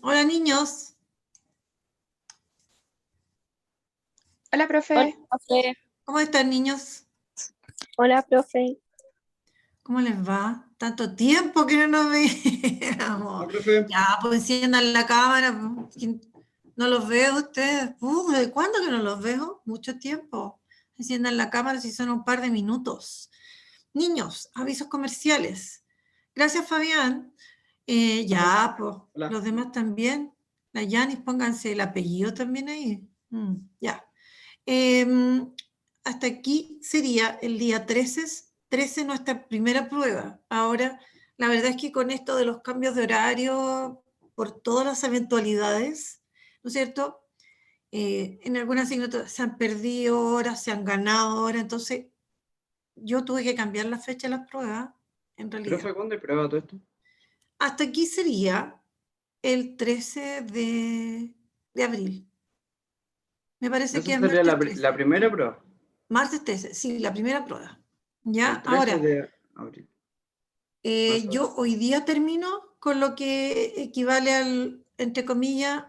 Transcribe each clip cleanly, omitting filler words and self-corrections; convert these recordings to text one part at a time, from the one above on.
Hola niños, Hola, Hola, profe. profe. ¿cómo están niños? Hola, profe. ¿Cómo les va? Tanto tiempo que no nos Ah, veíamos. profe, Ya, pues enciendan la cámara. ¿Quién- No los veo a ustedes. ¿De cuándo que no los veo? Mucho tiempo. Enciendan la cámara si son un par de minutos. Niños, avisos comerciales. Gracias, Fabián. Ya, pues, hola. los demás también. La Yanis, pónganse el apellido también ahí. Ya. Em, Hasta aquí sería el día 13 nuestra primera prueba. Ahora, la verdad es que con esto de los cambios de horario, por todas las eventualidades, ¿no es cierto? En algunas asignaturas se han perdido horas, se han ganado horas, entonces yo tuve que cambiar la fecha de las pruebas, en realidad. Profe, ¿cuándo hay prueba todo esto? Hasta aquí sería el 13 de abril. Me parece que Esa es sería martes la 13. primera prueba. Martes 13, sí, la primera prueba. ¿Ya? El 13 Ahora, de abril. Más o yo menos. hoy día termino con lo que equivale al, entre comillas,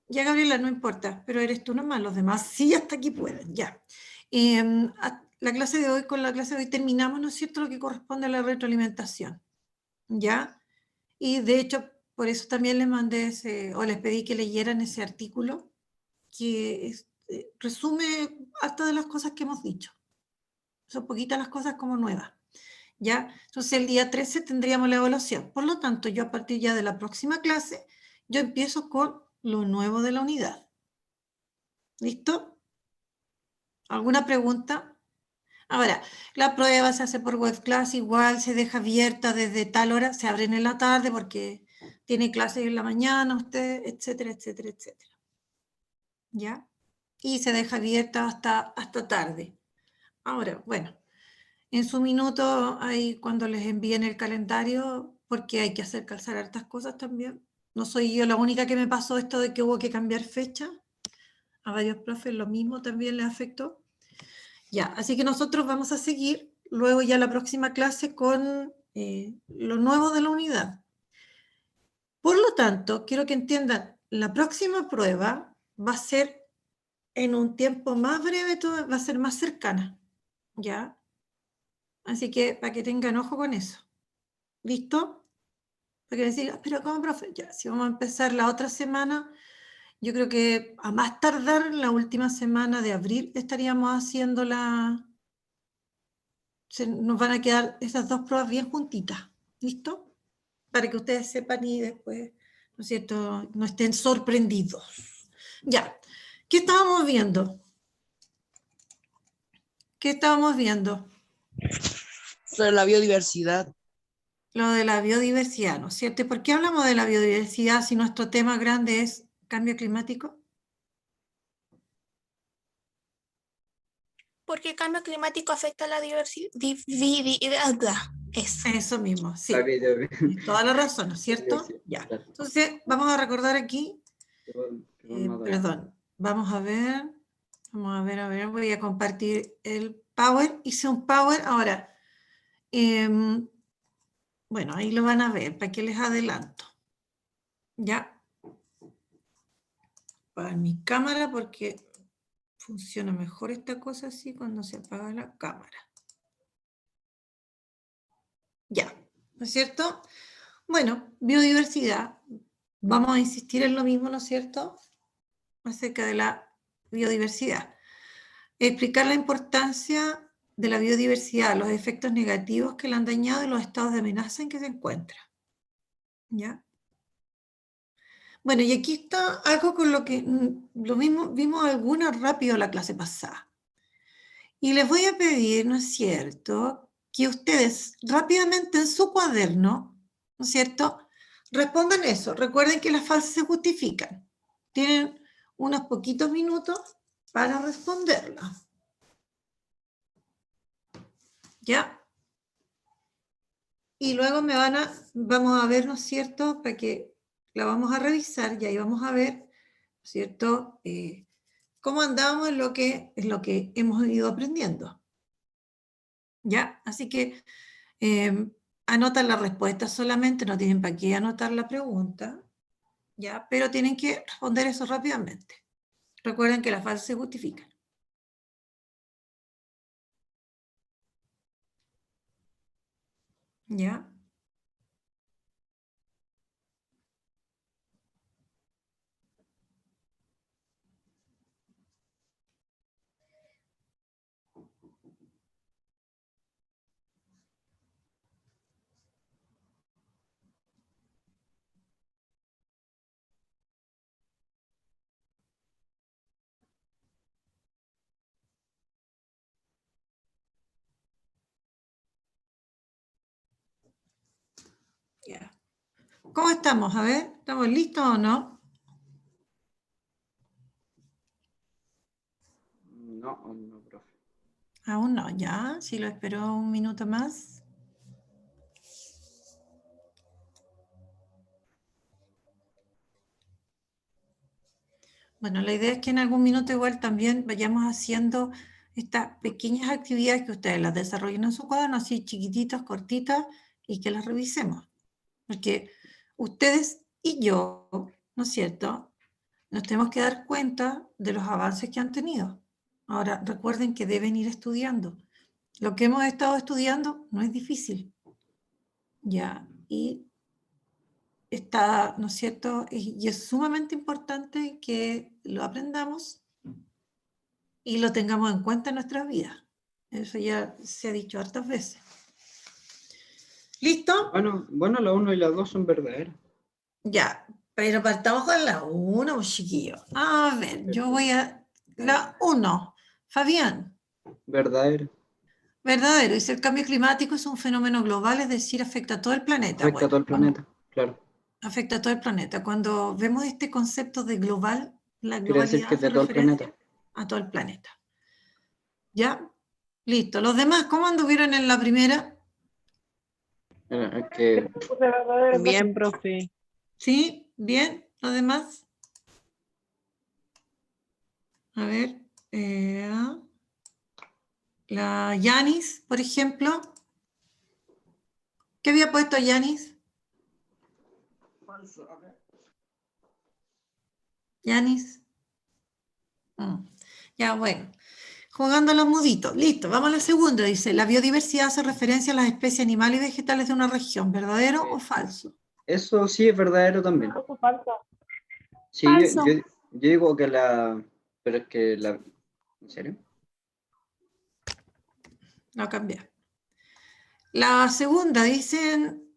ya Gabriela, no importa, pero eres tú nomás, los demás sí hasta aquí pueden, ya. La clase de hoy, con la clase de hoy terminamos, ¿no es cierto?, lo que corresponde a la retroalimentación, ¿ya? Y de hecho, por eso también les mandé o les pedí que leyeran ese artículo que resume harta de las cosas que hemos dicho. Son poquitas las cosas como nuevas. ¿Ya? Entonces el día 13 tendríamos la evaluación. Por lo tanto, yo a partir ya de la próxima clase, yo empiezo con lo nuevo de la unidad. ¿Listo? ¿Alguna pregunta? Ahora, la prueba se hace por web class, igual se deja abierta desde tal hora, se abren en la tarde porque tiene clases en la mañana usted, etcétera, etcétera, etcétera. ¿Ya? Y se deja abierta hasta tarde. Ahora, bueno, en su minuto, ahí cuando les envíen el calendario, porque hay que hacer calzar hartas cosas también. No soy yo la única que me pasó esto de que hubo que cambiar fecha. A varios profes lo mismo también les afectó. Ya, así que nosotros vamos a seguir luego ya la próxima clase con lo nuevo de la unidad. Por lo tanto, quiero que entiendan, la próxima prueba va a ser en un tiempo más breve, va a ser más cercana. ¿Ya? Así que para que tengan ojo con eso. ¿Listo? Porque decir, pero ¿cómo, profe? Ya, si vamos a empezar la otra semana, yo creo que a más tardar la última semana de abril estaríamos haciendo nos van a quedar esas dos pruebas bien juntitas. ¿Listo? Para que ustedes sepan y después, ¿no es cierto?, no estén sorprendidos. Ya, ¿qué estábamos viendo? ¿Qué estábamos viendo? Sobre la biodiversidad. Lo de la biodiversidad, ¿no es cierto? ¿Y por qué hablamos de la biodiversidad si nuestro tema grande es cambio climático? Porque el cambio climático afecta a la diversidad. Eso mismo, La sí. video. Tienes toda la razón, ¿no es cierto? Biodiversidad, Ya. claro. Entonces, vamos a recordar aquí, Qué buen mapa. perdón, vamos a ver, voy a compartir el Power. Hice un Power, ahora, bueno, ahí lo van a ver, para que les adelanto. Ya. Para mi cámara, porque funciona mejor esta cosa así cuando se apaga la cámara. Ya, ¿no es cierto? Bueno, biodiversidad. Vamos a insistir en lo mismo, ¿no es cierto?, acerca de la biodiversidad. Explicar la importancia de la biodiversidad, los efectos negativos que la han dañado y los estados de amenaza en que se encuentra. ¿Ya? Bueno, y aquí está algo con lo que lo mismo vimos alguna rápido la clase pasada. Y les voy a pedir, ¿no es cierto?, que ustedes rápidamente en su cuaderno, ¿no es cierto?, respondan eso. Recuerden que las falsas se justifican. Tienen unos poquitos minutos para responderla. ¿Ya? Y luego vamos a ver, ¿no es cierto?, para que la vamos a revisar y ahí vamos a ver, ¿no es cierto?, cómo andamos en lo que hemos ido aprendiendo. ¿Ya? Así que anotan la respuesta solamente, no tienen para qué anotar la pregunta, ¿ya? Pero tienen que responder eso rápidamente. Recuerden que las falsas se justifican. ¿Ya? Ya. ¿Cómo estamos? A ver, ¿estamos listos o no? No, no, profe. Aún no, ya. Si lo espero un minuto más. Bueno, la idea es que en algún minuto igual también vayamos haciendo estas pequeñas actividades que ustedes las desarrollen en su cuaderno, así chiquititas, cortitas, y que las revisemos. Porque ustedes y yo, ¿no es cierto?, nos tenemos que dar cuenta de los avances que han tenido. Ahora, recuerden que deben ir estudiando. Lo que hemos estado estudiando no es difícil, ¿ya? Y está, ¿no es cierto?, y es sumamente importante que lo aprendamos y lo tengamos en cuenta en nuestras vidas. Eso ya se ha dicho hartas veces. ¿Listo? Bueno, la 1 y la 2 son verdaderas. Ya, pero partamos con la 1, chiquillo. A ver, yo voy a... La 1. Fabián. Verdadera. Verdadero. Dice, el cambio climático es un fenómeno global, es decir, afecta a todo el planeta. Afecta a todo el planeta, claro. Afecta a todo el planeta. Cuando vemos este concepto de global, la Quiere decir que globalidad es de hace todo el referencia planeta. a todo el planeta. ¿Ya? Listo. Los demás, ¿cómo anduvieron en la primera? Que Bien, profe. ¿Sí? ¿Bien? ¿Los demás? A ver. La Yanis, por ejemplo. ¿Qué había puesto Yanis? falso. Yanis. Ya, bueno. Jugando a los muditos. Listo, vamos a la segunda. Dice, la biodiversidad hace referencia a las especies animales y vegetales de una región. ¿Verdadero o falso? Eso sí es verdadero también. Falso. Sí, Falso. yo digo que la... Pero es que la... ¿En serio? No cambié. La segunda dicen,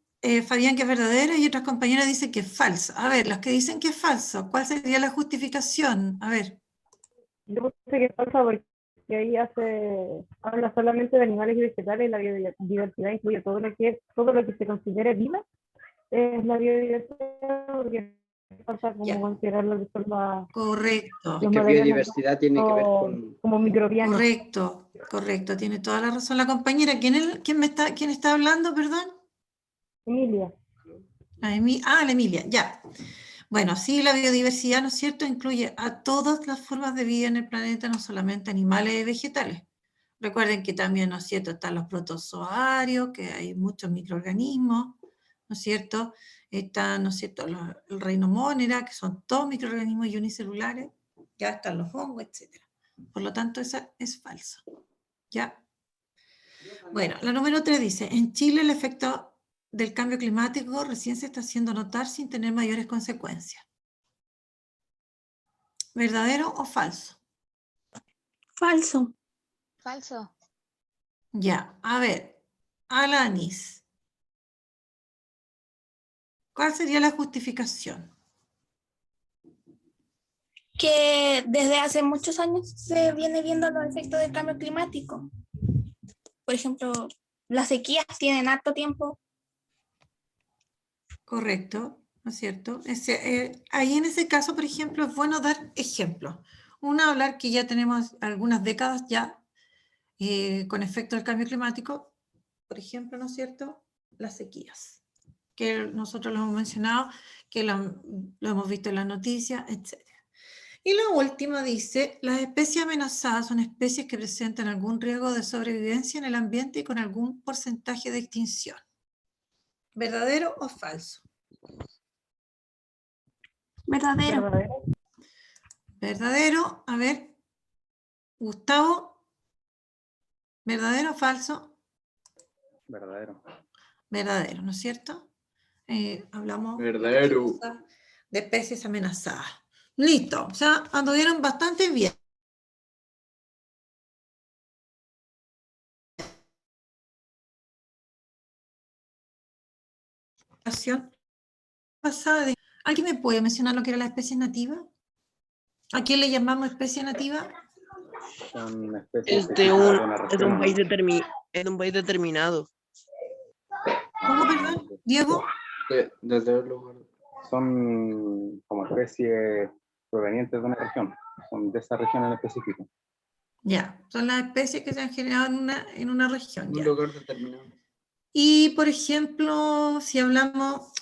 Fabián, que es verdadera y otras compañeras dicen que es falsa. A ver, los que dicen que es falso, ¿cuál sería la justificación? A ver. Yo puse que es falsa porque ahí habla solamente de animales y vegetales y la biodiversidad incluye todo lo que se considere vida, es la biodiversidad, porque falta como Ya. considerar lo que son Correcto. Es que biodiversidad tiene que ver con... como microbianos. Correcto, tiene toda la razón la compañera. ¿Quién está hablando, perdón? Emilia. La Emilia, ya. Bueno, sí, la biodiversidad, ¿no es cierto?, incluye a todas las formas de vida en el planeta, no solamente animales y vegetales. Recuerden que también, ¿no es cierto?, están los protozoarios, que hay muchos microorganismos, ¿no es cierto? Están, ¿no es cierto?, el reino Monera, que son todos microorganismos unicelulares, ya están los hongos, etc. Por lo tanto, esa es falso. ¿Ya? Bueno, la número 3 dice, en Chile el efecto del cambio climático recién se está haciendo notar sin tener mayores consecuencias. ¿Verdadero o falso? Falso. Falso. Ya, a ver, Alanis, ¿cuál sería la justificación? Que desde hace muchos años se viene viendo los efectos del cambio climático. Por ejemplo, las sequías tienen harto tiempo. Correcto, ¿no es cierto? Ahí en ese caso, por ejemplo, es bueno dar ejemplos. Uno, hablar que ya tenemos algunas décadas ya con efecto del cambio climático, por ejemplo, ¿no es cierto?, las sequías, que nosotros lo hemos mencionado, que lo hemos visto en las noticias, etc. Y la última dice, las especies amenazadas son especies que presentan algún riesgo de sobrevivencia en el ambiente y con algún porcentaje de extinción. ¿Verdadero o falso? Verdadero. ¿Verdadero? Verdadero. A ver, Gustavo. ¿Verdadero o falso? Verdadero. Verdadero, ¿no es cierto? Hablamos Verdadero. de especies amenazadas. Listo, o sea, anduvieron bastante bien. Pasada de- ¿Alguien me puede mencionar lo que era la especie nativa? ¿A quién le llamamos especie nativa? Son especies Es de específicas un, de una es de región. un país es de un país determinado. ¿Cómo, perdón? ¿Diego? Desde el lugar. Son como especies provenientes de una región. Son de esa región en específico. Ya, son las especies que se han generado en una región. Un Ya. lugar determinado. Y, por ejemplo, si hablamos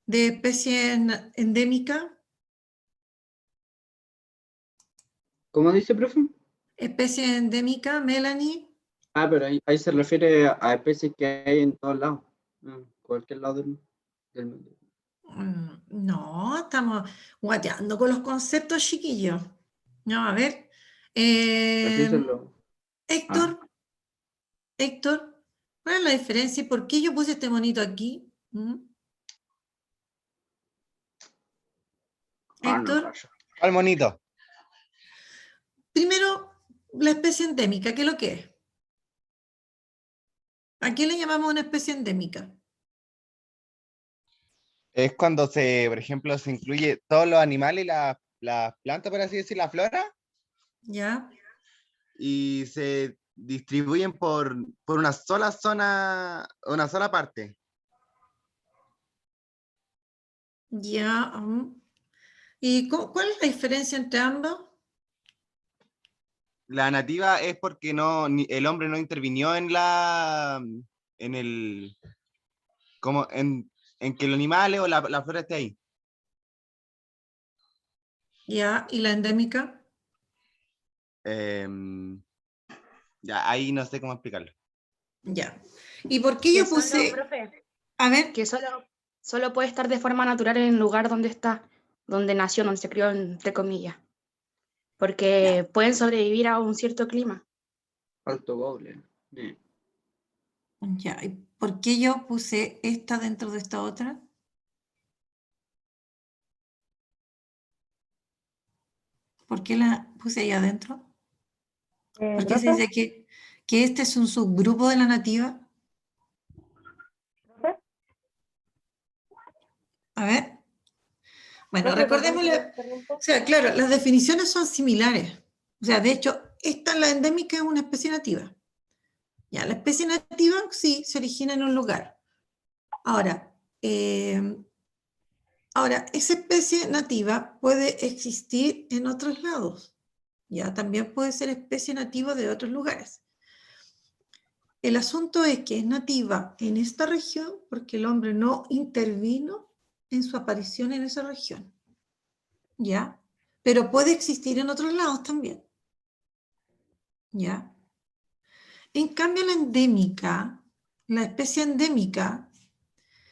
de especies endémicas, ¿Cómo dice, profe? especie endémica, Melanie, Ah, pero ahí se refiere a especies que hay en todos lados. En cualquier lado del mundo. no, estamos guateando con los conceptos, chiquillos. No, a ver. eh, Repíselo. Héctor, Héctor, ¿cuál es la diferencia y por qué yo puse este monito aquí? Héctor, cacho. ¿Cuál monito? primero, la especie endémica, ¿qué es lo que es? ¿A qué le llamamos una especie endémica? Es cuando por ejemplo, se incluye todos los animales y las plantas, por así decir, la flora, ¿Ya? y se distribuyen por una sola zona, una sola parte. Ya. ¿Y cuál es la diferencia entre ambos? La nativa es porque el hombre no intervinió en el, como en que el animal o la flora esté ahí. Ya, ¿y la endémica? Em, ya, ahí no sé cómo explicarlo. Ya. ¿Y por qué yo puse? Profe, A ver, que solo puede estar de forma natural en el lugar donde está, donde nació, donde se crió, entre comillas. Porque pueden sobrevivir a un cierto clima. Alto doble. Sí. ya. ¿Y por qué yo puse esta dentro de esta otra? ¿Por qué la puse ahí adentro? ¿Por qué se ¿Profe? dice que este es un subgrupo de la nativa? ¿Profe? A ver. Bueno, Profe, perdón que recordémosle, te interrumpa. o sea, claro, las definiciones son similares. O sea, de hecho, la endémica es una especie nativa. Ya, la especie nativa sí se origina en un lugar. Ahora, esa especie nativa puede existir en otros lados. Ya, también puede ser especie nativa de otros lugares. El asunto es que es nativa en esta región porque el hombre no intervino en su aparición en esa región. ¿Ya? Pero puede existir en otros lados también. ¿Ya? En cambio, la especie endémica,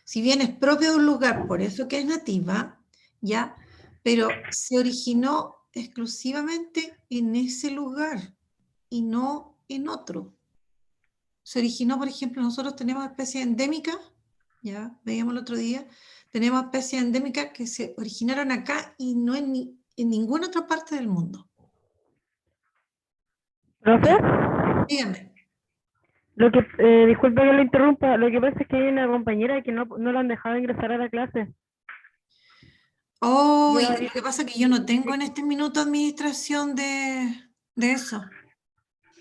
si bien es propia de un lugar, por eso que es nativa, ¿ya? Pero se originó exclusivamente en ese lugar y no en otro. Se originó, por ejemplo, nosotros tenemos especies endémicas, ya veíamos el otro día, tenemos especies endémicas que se originaron acá y no en ninguna otra parte del mundo. ¿Profe? Dígame. Disculpe que lo interrumpa, lo que pasa es que hay una compañera que no la han dejado ingresar a la clase. Oh, y Yo- lo que pasa es que yo no tengo en este minuto administración de eso.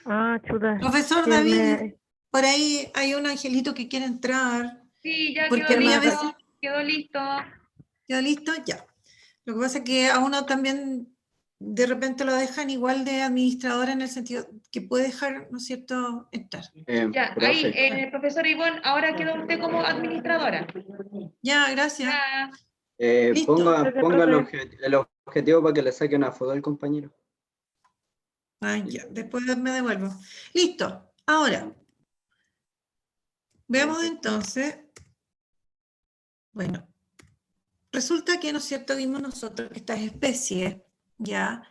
Ah, chuta. Profesor Que David, por ahí hay un angelito que quiere entrar. Sí, ya Porque quedó a mí a listo, veces... quedó listo. ¿Ya listo? Ya. Lo que pasa es que a uno también de repente lo dejan igual de administrador en el sentido que puede dejar, ¿no es cierto?, entrar. Ya, ahí, profesora Ivonne, ahora quedó usted como administradora. Ya, gracias. Ya. Listo. Ponga el objetivo para que le saque una foto al compañero. Ah, ya, después me devuelvo. Listo. Ahora, veamos entonces Bueno, resulta que, ¿no es cierto?, vimos nosotros que estas especies, ya,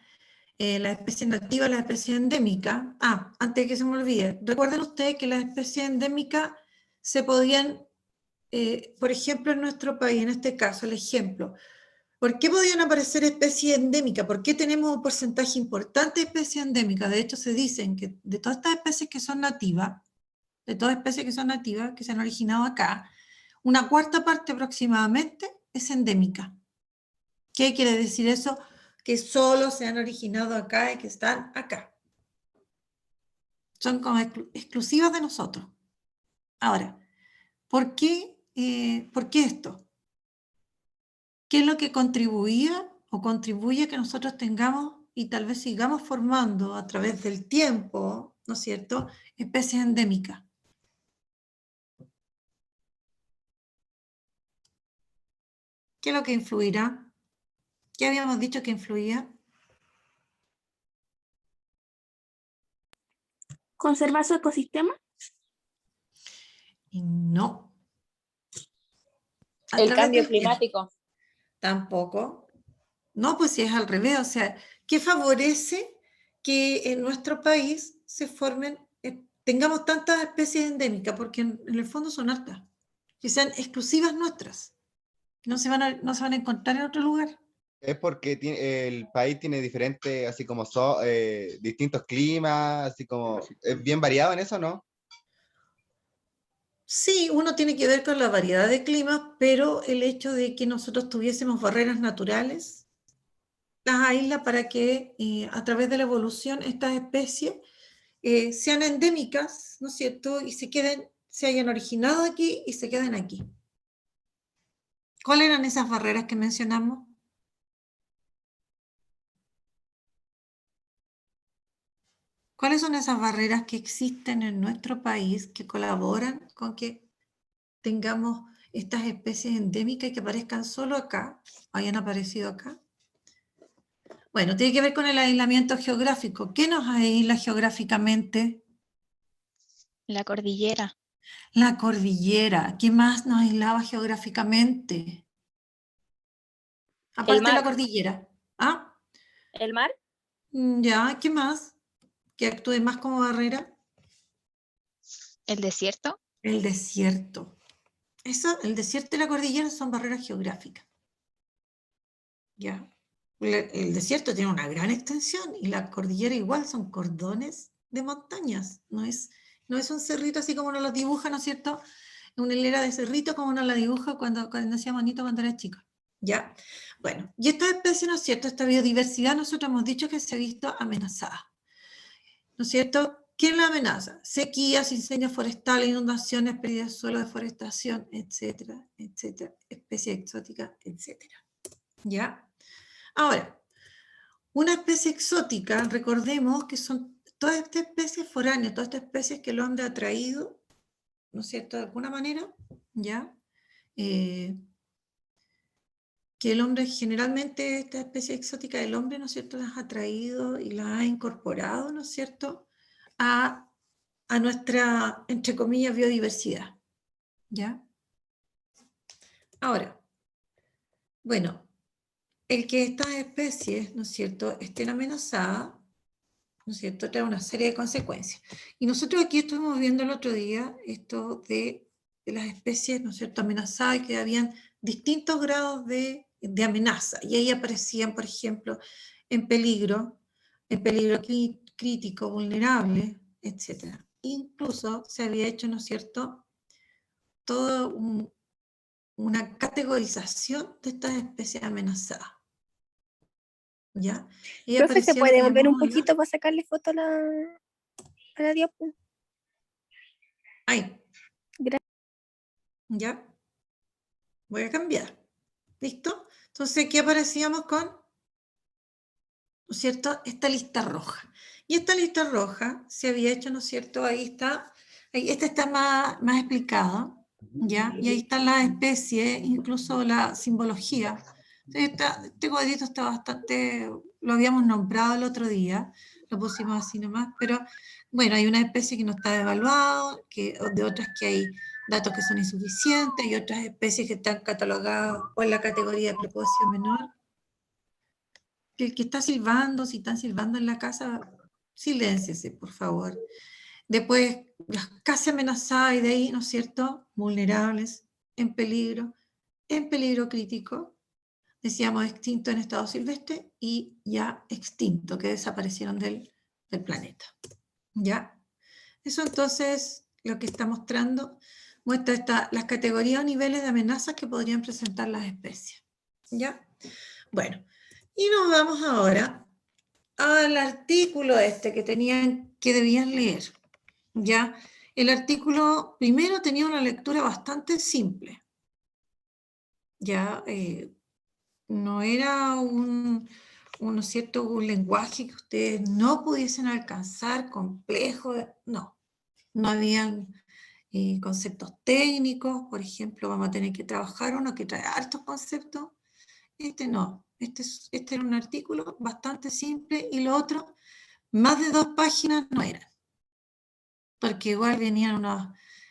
las especies nativas, las especies endémicas. Antes de que se me olvide, recuerden ustedes que las especies endémicas se podían, por ejemplo, en nuestro país, en este caso, el ejemplo, ¿por qué podían aparecer especies endémicas? ¿Por qué tenemos un porcentaje importante de especies endémicas? De hecho, se dicen que de todas estas especies que son nativas, que se han originado acá, una cuarta parte aproximadamente es endémica. ¿Qué quiere decir eso? Que solo se han originado acá y que están acá. Son como exclusivas de nosotros. Ahora, ¿por qué esto? ¿Qué es lo que contribuía o contribuye a que nosotros tengamos y tal vez sigamos formando a través del tiempo, ¿no es cierto?, especies endémicas? ¿Qué es lo que influirá? ¿Qué habíamos dicho que influía? ¿Conservar su ecosistema? No. ¿A El través cambio del tiempo? climático. Tampoco. No, pues si es al revés, o sea, ¿qué favorece que en nuestro país se formen, tengamos tantas especies endémicas? Porque en el fondo son hartas, que sean exclusivas nuestras, no se van a encontrar en otro lugar. Es porque el país tiene diferentes, así como distintos climas, así como, es bien variado en eso, ¿no? Sí, uno tiene que ver con la variedad de climas, pero el hecho de que nosotros tuviésemos barreras naturales las aísla para que a través de la evolución estas especies sean endémicas, ¿no es cierto? Y se hayan originado aquí y se queden aquí. ¿Cuáles eran esas barreras que mencionamos? ¿Cuáles son esas barreras que existen en nuestro país que colaboran con que tengamos estas especies endémicas y que aparezcan solo acá, hayan aparecido acá? Bueno, tiene que ver con el aislamiento geográfico. ¿Qué nos aísla geográficamente? La cordillera. La cordillera. ¿Qué más nos aislaba geográficamente? Aparte de la mar. cordillera. ¿Ah? ¿El mar? Ya, ¿qué más? Que actúe más como barrera. ¿El desierto? El desierto. El desierto y la cordillera son barreras geográficas. Ya. El desierto tiene una gran extensión y la cordillera igual son cordones de montañas. No es un cerrito así como uno los dibuja, ¿no es cierto? Una hilera de cerrito como uno la dibuja cuando hacía bonito cuando era chico. ¿Ya? Bueno, y esta especie, ¿no es cierto? Esta biodiversidad nosotros hemos dicho que se ha visto amenazada. ¿No es cierto? ¿Quién la amenaza? Sequías, incendios forestales, inundaciones, pérdida de suelo, deforestación, etcétera, etcétera, especies exóticas, etcétera. ¿Ya? Ahora, una especie exótica, recordemos que son todas estas especies foráneas, todas estas especies que el hombre ha traído, ¿no es cierto?, de alguna manera, ¿ya? Que el hombre, generalmente, esta especie exótica del hombre, ¿no es cierto?, las ha traído y las ha incorporado, ¿no es cierto?, a nuestra, entre comillas, biodiversidad, ¿ya? Ahora, bueno, el que estas especies, ¿no es cierto?, estén amenazadas, ¿no es cierto?, trae una serie de consecuencias. Y nosotros aquí estuvimos viendo el otro día esto de las especies, ¿no es cierto?, amenazadas, y que habían distintos grados de amenaza. Y ahí aparecían, por ejemplo, en peligro crítico, vulnerable, etc. Incluso se había hecho, ¿no es cierto?, toda una categorización de estas especies amenazadas. ¿Ya? Y Profe, ¿se aparecía lo puede que volver un llamamos poquito para sacarle foto a la diapo? Ahí. Gracias. ¿Ya? Voy a cambiar. ¿Listo? Entonces aquí aparecíamos con, ¿no es cierto?, esta lista roja. Y esta lista roja se había hecho, ¿no es cierto? Ahí está, esta está más explicada, ¿ya? Y ahí están las especies, incluso la simbología. Este cuadrito está bastante, lo habíamos nombrado el otro día, lo pusimos así nomás, pero bueno, hay una especie que no está evaluada, de otras que hay datos que son insuficientes, y otras especies que están catalogadas o en la categoría de preocupación menor. Que el que está silbando, si están silbando en la casa, silénciese, por favor. Después, las casi amenazadas y de ahí, ¿no es cierto? Vulnerables, en peligro crítico. Decíamos extinto en estado silvestre y ya extinto, que desaparecieron del planeta. ¿Ya? Eso entonces lo que está mostrando, muestra las categorías o niveles de amenazas que podrían presentar las especies. ¿Ya? Bueno, y nos vamos ahora al artículo que debían leer. ¿Ya? El artículo primero tenía una lectura bastante simple. Ya, no era un lenguaje que ustedes no pudiesen alcanzar, complejo, no habían conceptos técnicos, por ejemplo, vamos a tener que trabajar uno que trae hartos conceptos, no, este era un artículo bastante simple, y lo otro, más de 2 páginas no eran, porque igual venían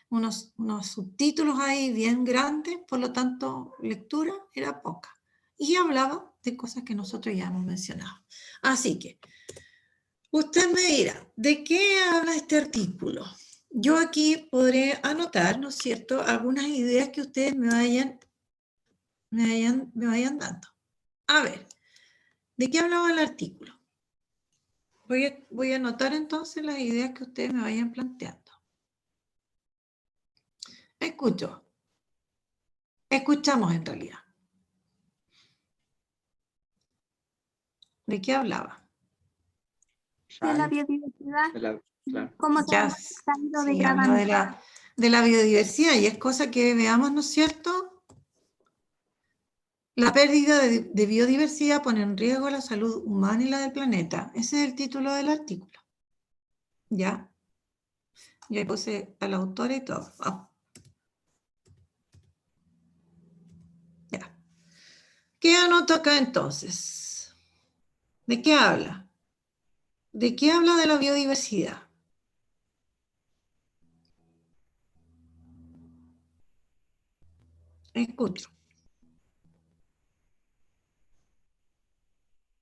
unos subtítulos ahí bien grandes, por lo tanto, lectura era poca. Y hablaba de cosas que nosotros ya hemos mencionado. Así que, usted me dirá, ¿de qué habla este artículo? Yo aquí podré anotar, ¿no es cierto?, algunas ideas que ustedes me vayan dando. A ver, ¿de qué hablaba el artículo? Voy a anotar entonces las ideas que ustedes me vayan planteando. Escuchamos en realidad. ¿De qué hablaba? De la biodiversidad, Claro. cómo se Ya, ha ido sí, habla degradando. de la biodiversidad, y es cosa que veamos, ¿no es cierto? La pérdida de biodiversidad pone en riesgo la salud humana y la del planeta. Ese es el título del artículo. ¿Ya? Yo puse al autor y todo. Ya. ¿Qué anoto acá entonces? ¿De qué habla? ¿De qué habla de la biodiversidad? Escucho.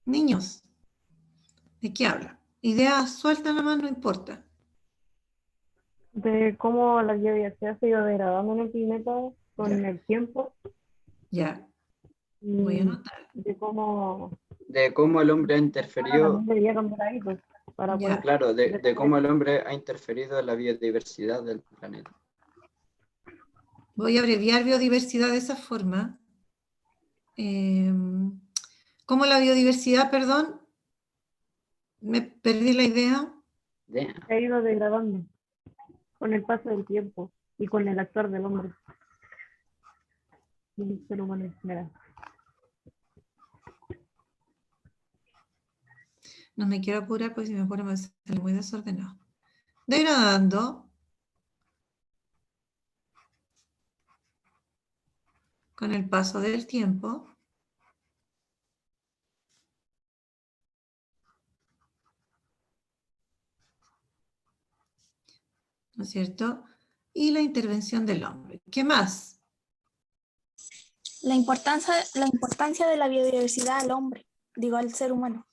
Niños, ¿de qué habla? Ideas sueltas nomás, no importa. De cómo la biodiversidad se ha ido degradando en el planeta con el tiempo. Ya. Y Voy a anotar. de cómo De cómo el hombre ha interferido, también debería cambiar ahí, pues, para Ya. poder claro, de cómo el hombre ha interferido en la biodiversidad del planeta. Voy a abreviar biodiversidad de esa forma. ¿Cómo la biodiversidad, perdón? Me perdí la idea. Ya. se ha ido degradando con el paso del tiempo y con el actuar del hombre, del ser humano en general. No me quiero apurar porque si me apuro me sale muy desordenado. Degradando con el paso del tiempo. ¿No es cierto? Y la intervención del hombre. ¿Qué más? La importancia de la biodiversidad al hombre, digo, al ser humano.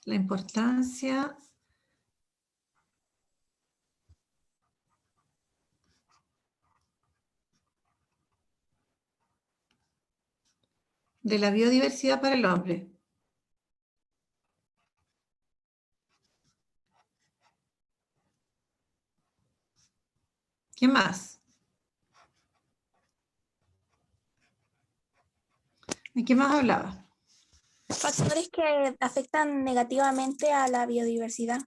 La importancia de la biodiversidad para el hombre. ¿Qué más? ¿De qué más hablaba? Factores que afectan negativamente a la biodiversidad.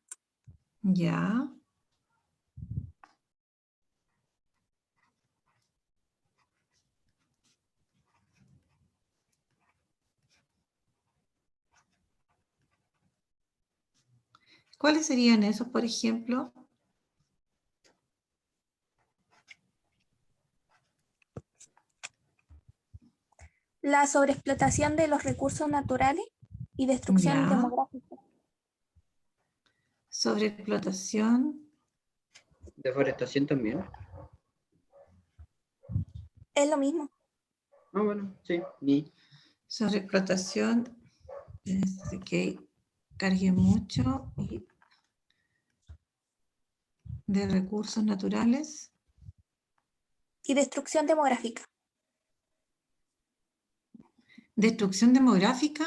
Ya. ¿Cuáles serían esos, por ejemplo? La sobreexplotación de los recursos naturales y destrucción Ya. demográfica. Sobreexplotación. Deforestación también. Es lo mismo. Ah, bueno, sí, ni. Sobreexplotación. Que cargue mucho y de recursos naturales. Y destrucción demográfica. Destrucción demográfica.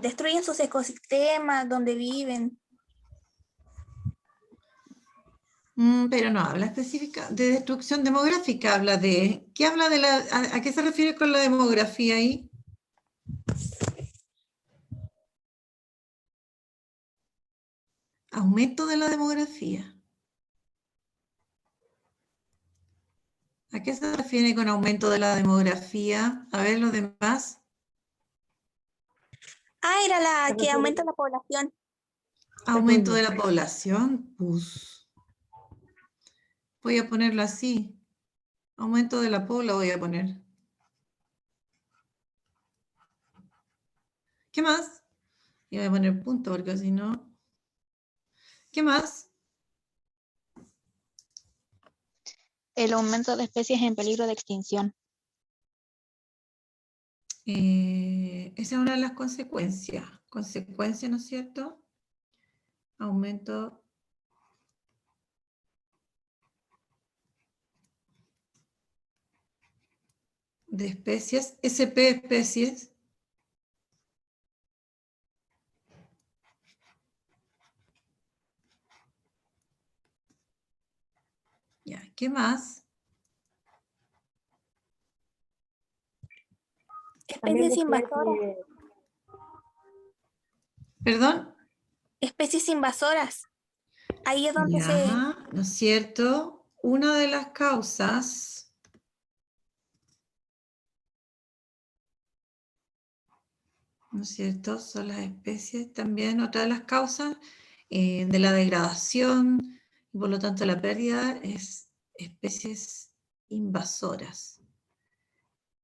Destruyen sus ecosistemas donde viven. Pero no habla específica de destrucción demográfica, habla de... ¿Qué habla de la... ¿A qué se refiere con la demografía ahí? Aumento de la demografía. ¿A qué se refiere con aumento de la demografía? A ver, los demás. Era la Se que refiere- aumenta la población. Aumento de la población, pues. Voy a ponerlo así. Aumento de la población voy a poner. ¿Qué más? Y voy a poner punto porque si no... ¿Qué más? El aumento de especies en peligro de extinción. Esa es una de las consecuencias. Consecuencia, ¿no es cierto? Aumento de especies, SP especies. Ya, ¿qué más? También Especies decía invasoras. que ¿Perdón? Especies invasoras. Ahí es donde se... Ya, ¿no es cierto? Una de las causas ¿no es cierto? Son las especies también, otra de las causas de la degradación y por lo tanto la pérdida es especies invasoras.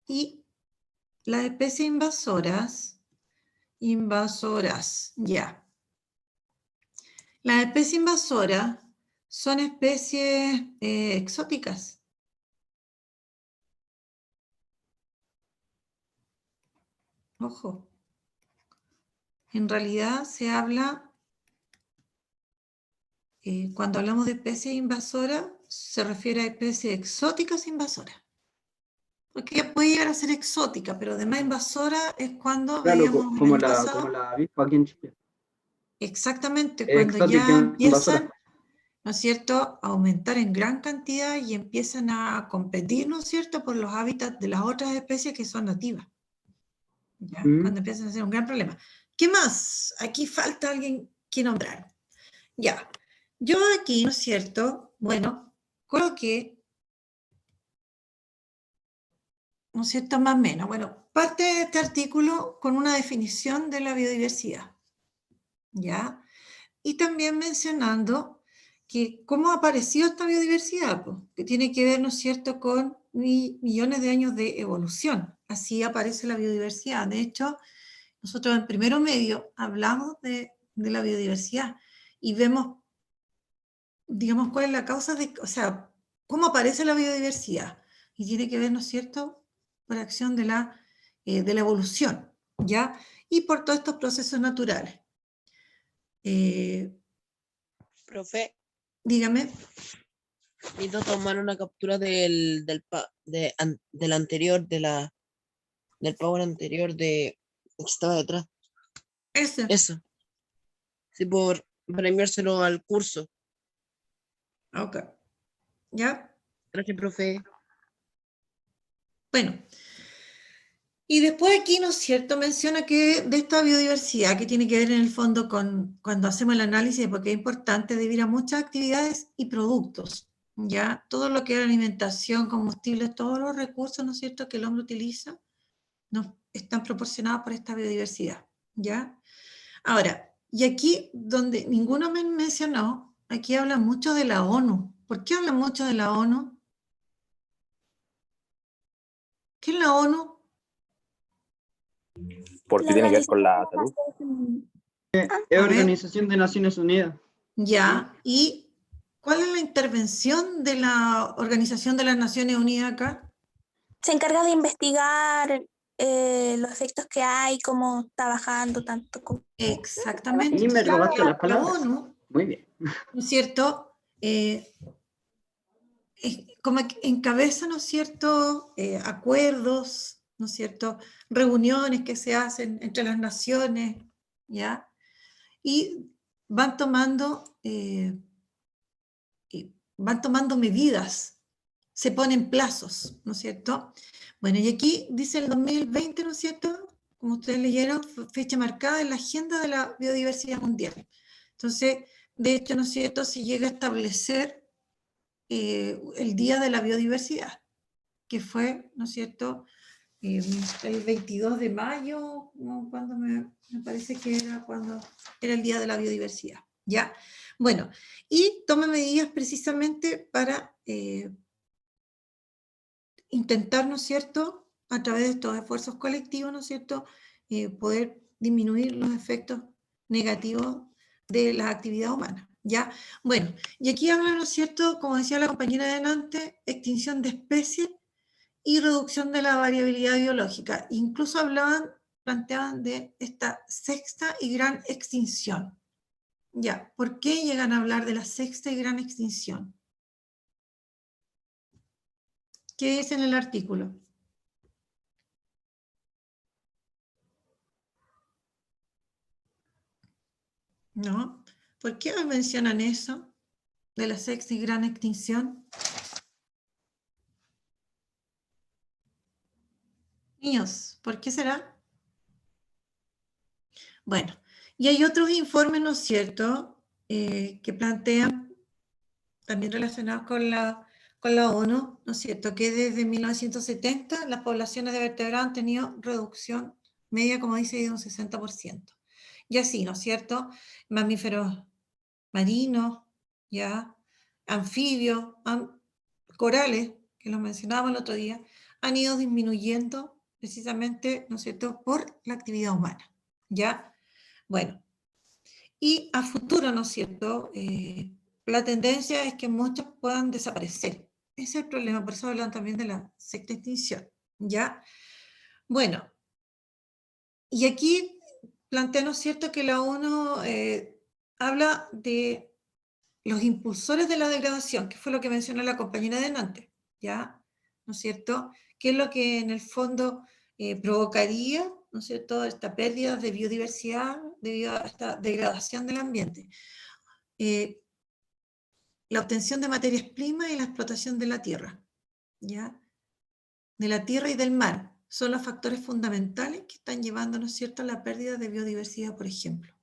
Y las especies invasoras, ya. Las especies invasoras son especies exóticas. Ojo. En realidad se habla, cuando hablamos de especies invasoras, se refiere a especies exóticas invasoras. Porque ella puede llegar a ser exótica, pero además invasora es cuando Claro, veíamos en como el pasado. como la avispa aquí en Chile. Exactamente, Es cuando ya exótica invasora. empiezan, ¿no es cierto?, a aumentar en gran cantidad y empiezan a competir, ¿no es cierto?, por los hábitats de las otras especies que son nativas. ¿Ya? Cuando empiezan a ser un gran problema. ¿Qué más? Aquí falta alguien que nombrar. Ya. Yo aquí, ¿no es cierto?, bueno, coloqué, ¿no es cierto?, más o menos. Bueno, parte de este artículo con una definición de la biodiversidad. ¿Ya? Y también mencionando que cómo ha aparecido esta biodiversidad, pues, que tiene que ver, ¿no es cierto?, con millones de años de evolución. Así aparece la biodiversidad. De hecho, nosotros en primero medio hablamos de la biodiversidad y vemos, digamos, cuál es la causa de, o sea, cómo aparece la biodiversidad. Y tiene que ver, ¿no es cierto?, por acción de la evolución, ¿ya? Y por todos estos procesos naturales. Profe, Dígame. necesito tomar una captura del anterior, del power anterior que estaba detrás. Ese. Eso. Sí, para enviárselo al curso. Ok. ¿Ya? Gracias, profe. Bueno. Y después aquí, ¿no es cierto?, menciona que de esta biodiversidad que tiene que ver en el fondo con cuando hacemos el análisis, porque es importante debido a muchas actividades y productos, ¿ya? Todo lo que es alimentación, combustible, todos los recursos, ¿no es cierto?, que el hombre utiliza, no, están proporcionados por esta biodiversidad, ¿ya? Ahora, y aquí donde ninguno me mencionó, aquí habla mucho de la ONU. ¿Por qué habla mucho de la ONU? ¿Qué es la ONU? porque La tiene que ver con la Organización de salud. las Naciones Es A ver. Organización de Naciones Unidas. Ya, ¿y cuál es la intervención de la Organización de las Naciones Unidas acá? se encarga de investigar los efectos que hay, cómo está bajando tanto como... Exactamente. Y me Entonces, robaste las la palabras. ONU, Muy bien. ¿no es cierto? Como que encabeza, ¿no es cierto? Acuerdos, ¿no es cierto? Reuniones que se hacen entre las naciones, ¿ya? Y van tomando, medidas, se ponen plazos, ¿no es cierto? Bueno, y aquí dice el 2020, ¿no es cierto? Como ustedes leyeron, fecha marcada en la agenda de la biodiversidad mundial. Entonces, de hecho, ¿no es cierto?, se llega a establecer el Día de la Biodiversidad, que fue, ¿no es cierto?, el 22 de mayo, ¿no? Cuando me parece que era cuando era el Día de la Biodiversidad, ¿ya? Bueno, y toma medidas precisamente para intentar, ¿no es cierto?, a través de estos esfuerzos colectivos, ¿no es cierto?, poder disminuir los efectos negativos de la actividad humana, ¿ya? Bueno, y aquí habla, ¿no es cierto?, como decía la compañera de delante, extinción de especies y reducción de la variabilidad biológica. Incluso planteaban de esta sexta y gran extinción. Ya, ¿por qué llegan a hablar de la sexta y gran extinción? ¿Qué dice en el artículo? ¿No? ¿Por qué mencionan eso de la sexta y gran extinción? Niños, ¿por qué será? Bueno, y hay otros informes, ¿no es cierto?, que plantean, también relacionados con la ONU, ¿no es cierto?, que desde 1970 las poblaciones de vertebrados han tenido reducción media, como dice, de un 60%. Y así, ¿no es cierto?, mamíferos marinos, ya, anfibios, corales, que los mencionábamos el otro día, han ido disminuyendo precisamente, ¿no es cierto?, por la actividad humana, ¿ya? Bueno, y a futuro, ¿no es cierto?, la tendencia es que muchos puedan desaparecer. Ese es el problema, por eso hablan también de la sexta extinción, ¿ya? Bueno, y aquí plantea, ¿no es cierto?, que la ONU habla de los impulsores de la degradación, que fue lo que mencionó la compañera delante, ¿ya? ¿No es cierto? ¿Qué es lo que en el fondo provocaría, ¿no es cierto?, esta pérdida de biodiversidad debido a esta degradación del ambiente? La obtención de materias primas y la explotación de la tierra, ¿ya? De la tierra y del mar son los factores fundamentales que están llevando, ¿no es cierto?, a la pérdida de biodiversidad, por ejemplo,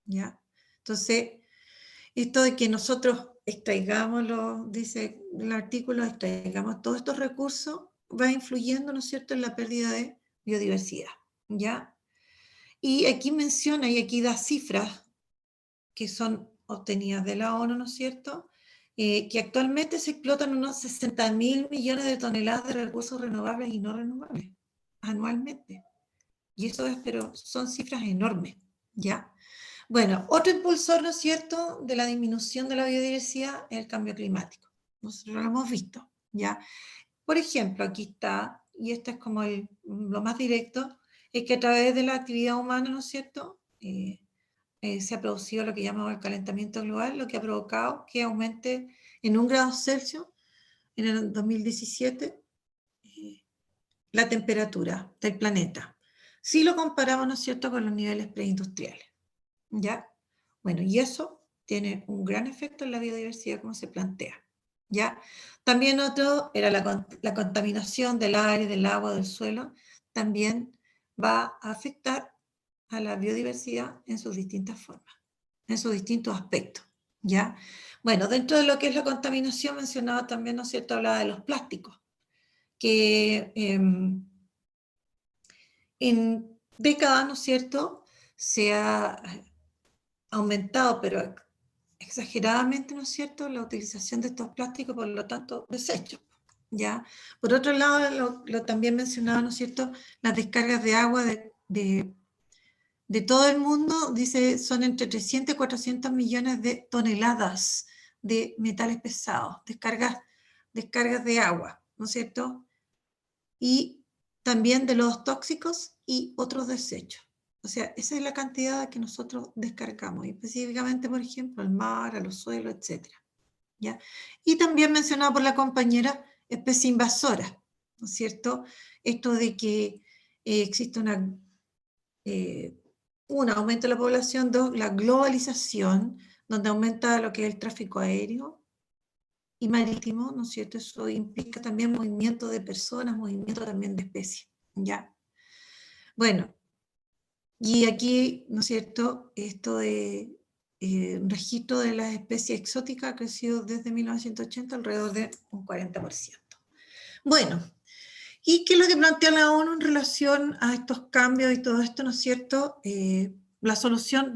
¿ya? Entonces, esto de que nosotros extraigamos, dice el artículo, extraigamos todos estos recursos, va influyendo, ¿no es cierto?, en la pérdida de biodiversidad, ¿ya? Y aquí menciona, y aquí da cifras que son obtenidas de la ONU, ¿no es cierto?, que actualmente se explotan unos 60.000 millones de toneladas de recursos renovables y no renovables anualmente. Y eso es, pero son cifras enormes, ¿ya? Bueno, otro impulsor, ¿no es cierto?, de la disminución de la biodiversidad es el cambio climático. Nosotros lo hemos visto, ¿ya? Por ejemplo, aquí está, y esto es como lo más directo, es que a través de la actividad humana, ¿no es cierto?, se ha producido lo que llamamos el calentamiento global, lo que ha provocado que aumente en 1 grado Celsius en el 2017 la temperatura del planeta. Si lo comparamos, ¿no es cierto?, con los niveles preindustriales, ¿ya? Bueno, y eso tiene un gran efecto en la biodiversidad, como se plantea, ¿ya? También otro era la contaminación del aire, del agua, del suelo, también va a afectar a la biodiversidad en sus distintas formas, en sus distintos aspectos, ¿ya? Bueno, dentro de lo que es la contaminación mencionaba también, ¿no es cierto?, hablaba de los plásticos, que en décadas, ¿no es cierto?, se ha aumentado, pero exageradamente, ¿no es cierto?, la utilización de estos plásticos, por lo tanto, desechos, ¿ya? Por otro lado, lo también mencionaba, ¿no es cierto?, las descargas de agua de de todo el mundo, dice, son entre 300 y 400 millones de toneladas de metales pesados, descargas de agua, ¿no es cierto? Y también de lodos tóxicos y otros desechos. O sea, esa es la cantidad que nosotros descargamos, y específicamente, por ejemplo, al mar, a los suelos, etc. ¿Ya? Y también mencionado por la compañera, especies invasoras, ¿no es cierto? Esto de que existe un aumento de la población, dos, la globalización, donde aumenta lo que es el tráfico aéreo y marítimo, ¿no es cierto? Eso implica también movimiento de personas, movimiento también de especies, ¿ya? Bueno, y aquí, ¿no es cierto?, esto de registro de las especies exóticas ha crecido desde 1980 alrededor de un 40%. Bueno, ¿y qué es lo que plantea la ONU en relación a estos cambios y todo esto, ¿no es cierto? La solución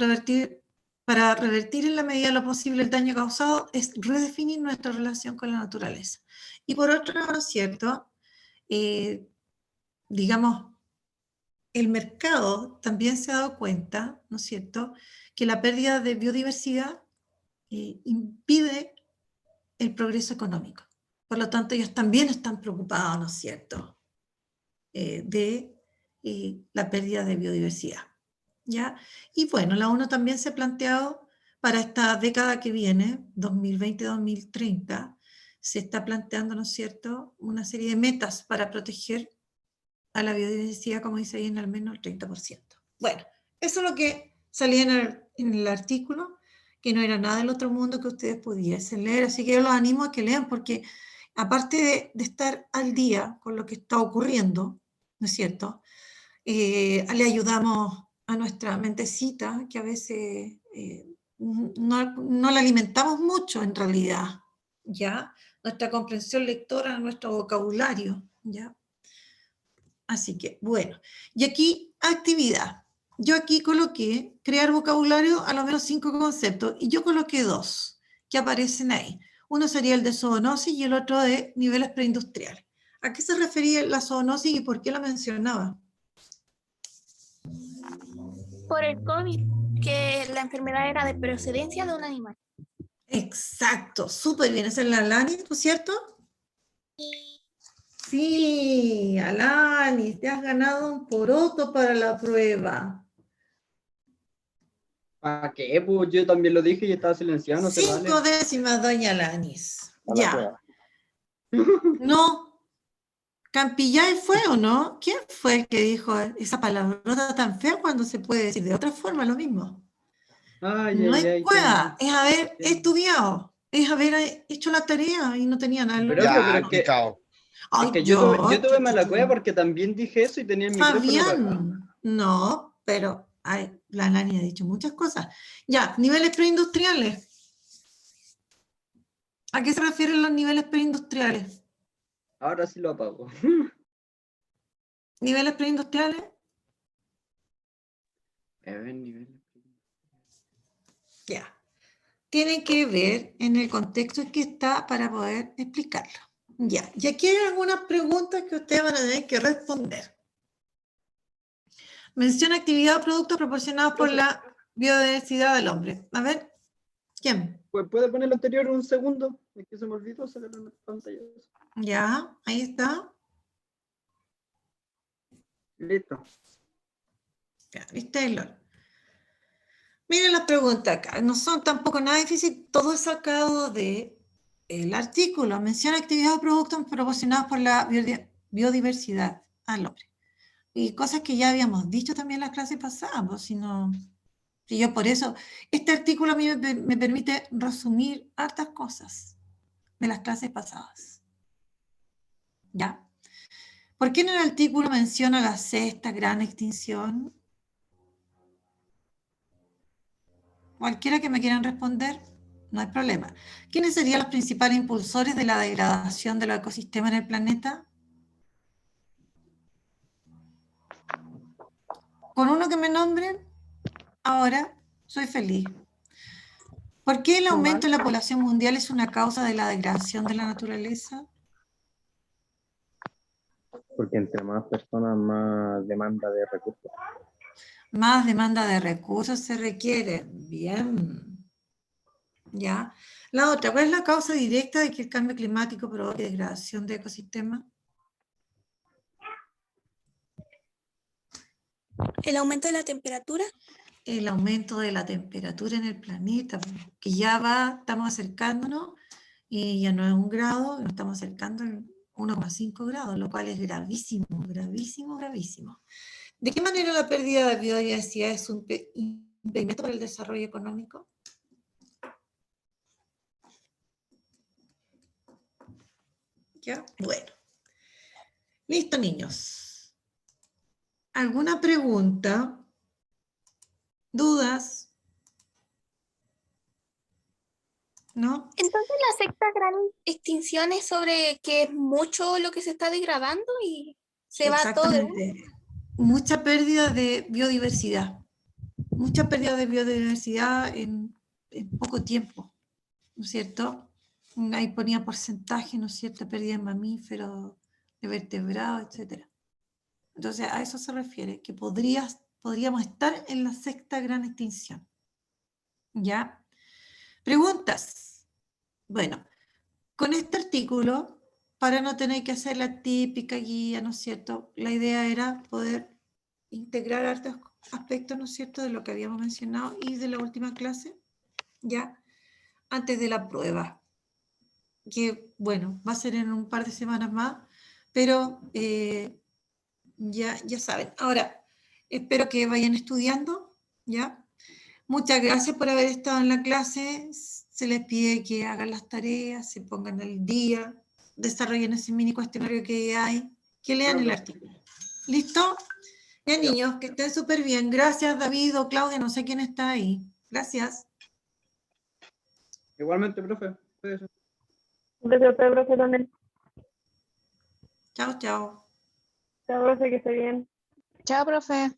para revertir en la medida de lo posible el daño causado es redefinir nuestra relación con la naturaleza. Y por otro lado, ¿no es cierto?, digamos, el mercado también se ha dado cuenta, ¿no es cierto?, que la pérdida de biodiversidad impide el progreso económico. Por lo tanto, ellos también están preocupados, ¿no es cierto?, de la pérdida de biodiversidad, ¿ya? Y bueno, la ONU también se ha planteado para esta década que viene, 2020-2030, se está planteando, ¿no es cierto?, una serie de metas para proteger a la biodiversidad, como dice ahí, en al menos el 30%. Bueno, eso es lo que salía en el artículo, que no era nada del otro mundo que ustedes pudiesen leer, así que yo los animo a que lean, porque aparte de estar al día con lo que está ocurriendo, ¿no es cierto?, le ayudamos a nuestra mentecita, que a veces no la alimentamos mucho en realidad, ¿ya? Nuestra comprensión lectora, nuestro vocabulario, ¿ya? Así que, bueno, y aquí actividad. Yo aquí coloqué crear vocabulario, a lo menos 5 conceptos, y yo coloqué 2 que aparecen ahí. Uno sería el de zoonosis y el otro de niveles preindustriales. ¿A qué se refería la zoonosis y por qué la mencionaba? Por el COVID, que la enfermedad era de procedencia de un animal. Exacto, súper bien. Esa es la Alanis, ¿no es cierto? Sí, Alanis, te has ganado un poroto para la prueba. ¿Para qué? Pues yo también lo dije y estaba silenciado, no se 5 vale. décimas, doña Alanis. A la Ya. prueba. No. ¿Campillay fue o no? ¿Quién fue el que dijo esa palabrota tan fea cuando se puede decir de otra forma lo mismo? Ay, No ay, es ay. cueva, es haber estudiado, es haber hecho la tarea y no tenía nada. Pero Ya, es que, Ay, es que yo tuve mala cueva porque también dije eso y tenía el micrófono apagado. Fabián, no, pero ay, la Nani ha dicho muchas cosas. Ya, niveles preindustriales. ¿A qué se refieren los niveles preindustriales? Ahora sí lo apago. ¿Niveles preindustriales? A ver, nivel. Ya. Tiene que ver en el contexto en que está para poder explicarlo. Ya. Y aquí hay algunas preguntas que ustedes van a tener que responder. Menciona actividad o productos proporcionados por la biodiversidad del hombre. A ver, ¿quién? Pues puede poner lo anterior un segundo. Es que se me olvidó sacar la pantalla. Ya, ahí está. Listo. Ya, ¿viste, Lor? Miren las preguntas acá. No son tampoco nada difícil. Todo es sacado del artículo. Menciona actividad o productos proporcionados por la biodiversidad al hombre. Y cosas que ya habíamos dicho también en las clases pasadas, pues, si yo por eso, este artículo a mí me permite resumir hartas cosas de las clases pasadas. ¿Ya? ¿Por qué en el artículo menciona la sexta gran extinción? Cualquiera que me quieran responder, no hay problema. ¿Quiénes serían los principales impulsores de la degradación de los ecosistemas en el planeta? Con uno que me nombren, ahora soy feliz. ¿Por qué el aumento de la población mundial es una causa de la degradación de la naturaleza? Porque entre más personas, más demanda de recursos. Más demanda de recursos se requiere. Bien. ¿Ya? La otra, ¿cuál es la causa directa de que el cambio climático provoque degradación de ecosistemas? El aumento de la temperatura. El aumento de la temperatura en el planeta, que ya va, estamos acercándonos, y ya no es 1 grado, nos estamos acercando a 1,5 grados, lo cual es gravísimo, gravísimo, gravísimo. ¿De qué manera la pérdida de biodiversidad es un impedimento para el desarrollo económico? ¿Ya? Bueno. Listo, niños. ¿Alguna pregunta? ¿Dudas? ¿No? Entonces la sexta gran extinción es sobre que es mucho lo que se está degradando y se va todo de uno. Exactamente. Mucha pérdida de biodiversidad. Mucha pérdida de biodiversidad en poco tiempo, ¿no es cierto? Ahí ponía porcentaje, ¿no es cierto? Pérdida de mamíferos, de vertebrados, etc. Entonces, a eso se refiere, que podríamos estar en la sexta gran extinción. ¿Ya? Preguntas. Bueno, con este artículo, para no tener que hacer la típica guía, ¿no es cierto? La idea era poder integrar hartos aspectos, ¿no es cierto?, de lo que habíamos mencionado y de la última clase, ¿ya? Antes de la prueba, que, bueno, va a ser en un par de semanas más, pero ya saben. Ahora, espero que vayan estudiando, ¿ya? Muchas gracias por haber estado en la clase. Se les pide que hagan las tareas, se pongan al día, desarrollen ese mini cuestionario que hay, que lean el artículo. ¿Listo? Ya, niños, que estén súper bien. Gracias, David o Claudia, no sé quién está ahí. Gracias. Igualmente, profe. Cuídese. Gracias a usted, profe, también. Chao, chao. Chao, profe, que esté bien. Chao, profe.